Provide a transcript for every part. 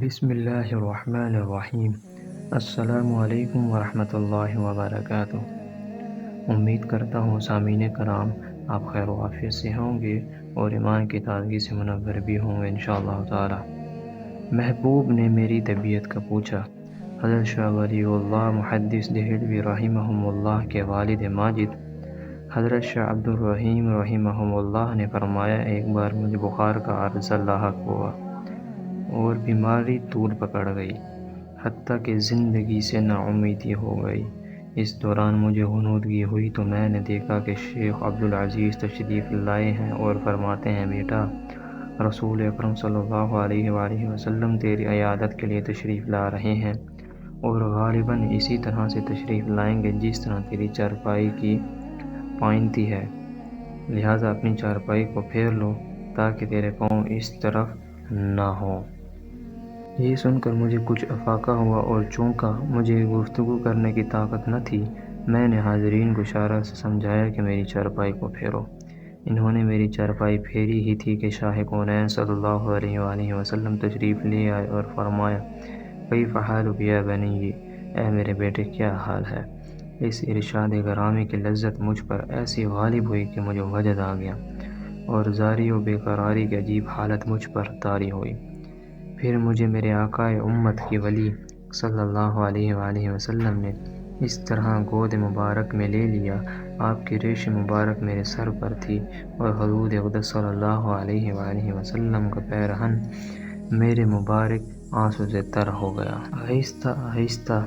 بسم اللہ الرحمن الرحیم۔ السلام علیکم ورحمۃ اللہ وبرکاتہ۔ امید کرتا ہوں سامعین کرام آپ خیر و عافیت سے ہوں گے اور ایمان کی تازگی سے منور بھی ہوں گے انشاءاللہ تعالی۔ محبوب نے میری طبیعت کا پوچھا۔ حضرت شاہ ولی اللہ محدث دہلوی رحمہم اللہ کے والد ماجد حضرت شاہ عبد الرحیم رحمہم اللہ نے فرمایا، ایک بار مجھے بخار کا عارضہ لاحق ہوا اور بیماری طول پکڑ گئی، حتیٰ کہ زندگی سے نا امیدی ہو گئی۔ اس دوران مجھے غنودگی ہوئی تو میں نے دیکھا کہ شیخ عبدالعزیز تشریف لائے ہیں اور فرماتے ہیں، بیٹا، رسول اکرم صلی اللہ علیہ وآلہ وسلم تیری عیادت کے لیے تشریف لا رہے ہیں، اور غالباً اسی طرح سے تشریف لائیں گے جس طرح تیری چارپائی کی پائنتی ہے، لہٰذا اپنی چارپائی کو پھیر لو تاکہ تیرے پاؤں اس طرف نہ ہوں۔ یہ سن کر مجھے کچھ افاقہ ہوا اور چونکہ مجھے گفتگو کرنے کی طاقت نہ تھی، میں نے حاضرین کو اشارہ سے سمجھایا کہ میری چارپائی کو پھیرو۔ انہوں نے میری چارپائی پھیری ہی تھی کہ شاہ کونین صلی اللہ علیہ وآلہ وسلم تشریف لے آئے اور فرمایا، کیف حالک یا بنی، اے میرے بیٹے کیا حال ہے؟ اس ارشاد گرامی کی لذت مجھ پر ایسی غالب ہوئی کہ مجھے وجد آ گیا اور زاری و بے قراری کی عجیب حالت مجھ پر طاری ہوئی۔ پھر مجھے میرے آقائے امت کی ولی صلی اللہ علیہ وآلہ وسلم نے اس طرح گود مبارک میں لے لیا، آپ کی ریش مبارک میرے سر پر تھی اور حضور اقدس صلی اللہ علیہ وآلہ وسلم کا پیرہن میرے مبارک آنسو سے تر ہو گیا۔ آہستہ آہستہ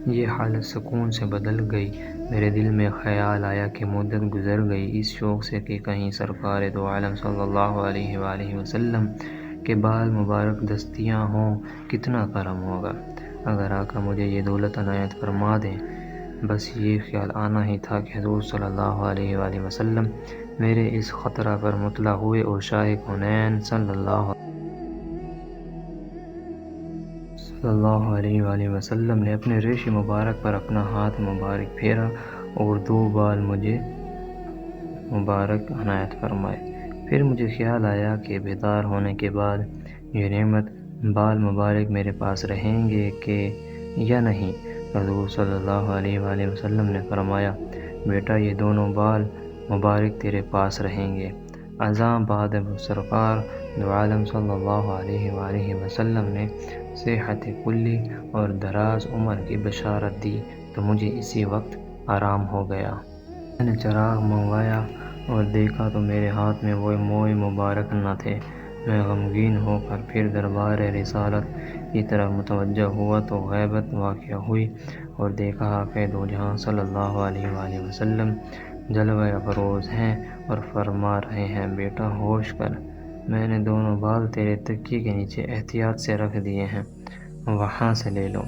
یہ حالت سکون سے بدل گئی۔ میرے دل میں خیال آیا کہ مدت گزر گئی اس شوق سے کہ کہیں سرکار دو عالم صلی اللہ علیہ وآلہ وسلم کے بال مبارک دستیاں ہوں، کتنا کرم ہوگا اگر آقا مجھے یہ دولت عنایت فرما دیں۔ بس یہ خیال آنا ہی تھا کہ حضور صلی اللہ علیہ وآلہ وسلم میرے اس خطرہ پر مطلع ہوئے اور شاہ کونین صلی اللہ علیہ وآلہ وسلم نے اپنے ریش مبارک پر اپنا ہاتھ مبارک پھیرا اور دو بال مجھے مبارک عنایت فرمائے۔ پھر مجھے خیال آیا کہ بیدار ہونے کے بعد یہ نعمت بال مبارک میرے پاس رہیں گے کہ یا نہیں۔ حضور صلی اللہ علیہ وآلہ وسلم نے فرمایا، بیٹا، یہ دونوں بال مبارک تیرے پاس رہیں گے۔ ازاں بعد سرکار دو عالم صلی اللہ علیہ وآلہ وسلم نے صحت کلی اور دراز عمر کی بشارت دی تو مجھے اسی وقت آرام ہو گیا۔ میں نے چراغ منگوایا اور دیکھا تو میرے ہاتھ میں وہ موئے مبارک نہ تھے۔ میں غمگین ہو کر پھر دربار رسالت کی طرف متوجہ ہوا تو غیبت واقع ہوئی اور دیکھا آقا دو جہاں صلی اللہ علیہ وآلہ وسلم جلوہ افروز ہیں اور فرما رہے ہیں، بیٹا ہوش کر، میں نے دونوں بال تیرے تکیے کے نیچے احتیاط سے رکھ دیے ہیں، وہاں سے لے لو۔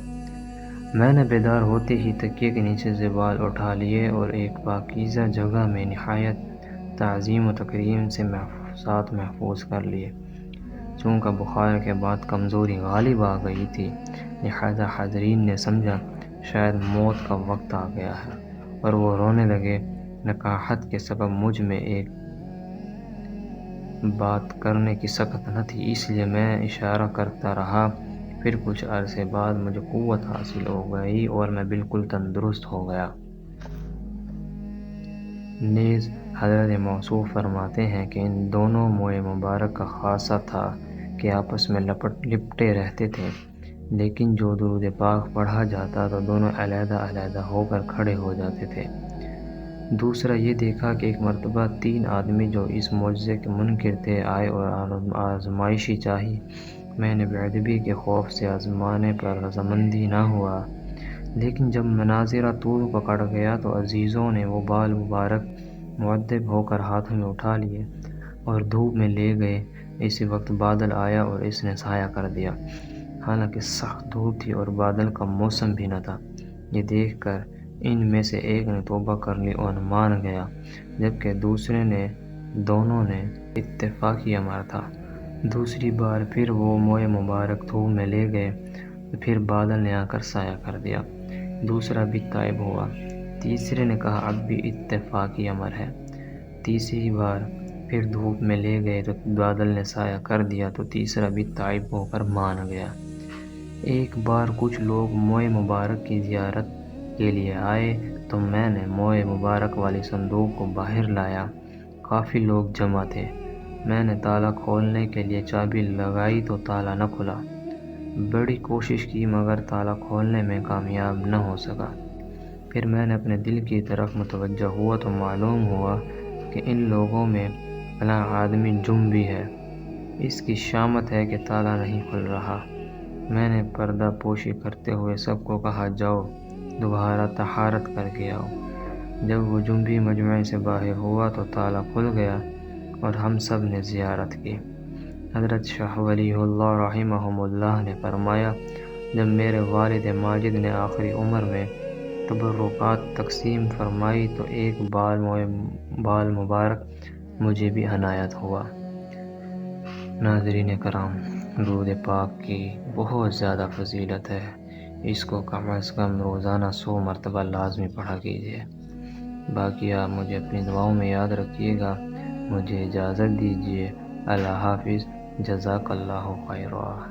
میں نے بیدار ہوتے ہی تکیے کے نیچے سے بال اٹھا لیے اور ایک پاکیزہ جگہ میں نہایت تعظیم و تکریم سے محفوظ کر لیے۔ چونکہ بخار کے بعد کمزوری غالب آ گئی تھی، لہٰذا حاضرین نے سمجھا شاید موت کا وقت آ گیا ہے اور وہ رونے لگے۔ نکاحت کے سبب مجھ میں ایک بات کرنے کی سخت نہ تھی، اس لیے میں اشارہ کرتا رہا۔ پھر کچھ عرصے بعد مجھے قوت حاصل ہو گئی اور میں بالکل تندرست ہو گیا۔ نیز حضرت موصوف فرماتے ہیں کہ ان دونوں موئے مبارک کا خاصہ تھا کہ آپس میں لپٹے رہتے تھے، لیکن جو درود پاک پڑھا جاتا تو دونوں علیحدہ علیحدہ ہو کر کھڑے ہو جاتے تھے۔ دوسرا یہ دیکھا کہ ایک مرتبہ 3 آدمی جو اس معجزے کے منکر تھے آئے اور آزمائشی چاہی۔ میں نے بے ادبی کے خوف سے آزمانے پر رضامندی نہ ہوا، لیکن جب مناظرہ طول پکڑ گیا تو عزیزوں نے وہ بال مبارک مؤدب ہو کر ہاتھوں میں اٹھا لیے اور دھوپ میں لے گئے۔ اسی وقت بادل آیا اور اس نے سایہ کر دیا، حالانکہ سخت دھوپ تھی اور بادل کا موسم بھی نہ تھا۔ یہ دیکھ کر ان میں سے ایک نے توبہ کر لی اور مان گیا، جبکہ دونوں نے اتفاقی امر تھا۔ دوسری بار پھر وہ موئے مبارک دھوپ میں لے گئے تو پھر بادل نے آ کر سایہ کر دیا۔ دوسرا بھی تائب ہوا۔ تیسرے نے کہا اب بھی اتفاقی امر ہے۔ تیسری بار پھر دھوپ میں لے گئے تو بادل نے سایہ کر دیا تو تیسرا بھی تائب ہو کر مان گیا۔ ایک بار کچھ لوگ موئے مبارک کی زیارت کے لیے آئے تو میں نے موئے مبارک والی صندوق کو باہر لایا۔ کافی لوگ جمع تھے۔ میں نے تالا کھولنے کے لیے چابی لگائی تو تالا نہ کھلا۔ بڑی کوشش کی مگر تالا کھولنے میں کامیاب نہ ہو سکا۔ پھر میں نے اپنے دل کی طرف متوجہ ہوا تو معلوم ہوا کہ ان لوگوں میں فلاں آدمی جم بھی ہے۔ اس کی شامت ہے کہ تالا نہیں کھل رہا۔ میں نے پردہ پوشی کرتے ہوئے سب کو کہا جاؤ دوبارہ طہارت کر کے آؤ۔ جب وہ جنبی مجمع سے باہر ہوا تو تالا کھل گیا اور ہم سب نے زیارت کی۔ حضرت شاہ ولی اللہ رحمہم اللہ نے فرمایا، جب میرے والد ماجد نے آخری عمر میں تبرکات تقسیم فرمائی تو ایک بال مبارک مجھے بھی عنایت ہوا۔ ناظرین کرام، درود پاک کی بہت زیادہ فضیلت ہے۔ اس کو کم از کم روزانہ 100 مرتبہ لازمی پڑھا کیجیے۔ باقی آپ مجھے اپنی دعاؤں میں یاد رکھیے گا۔ مجھے اجازت دیجیے۔ اللہ حافظ۔ جزاک اللہ خیرا۔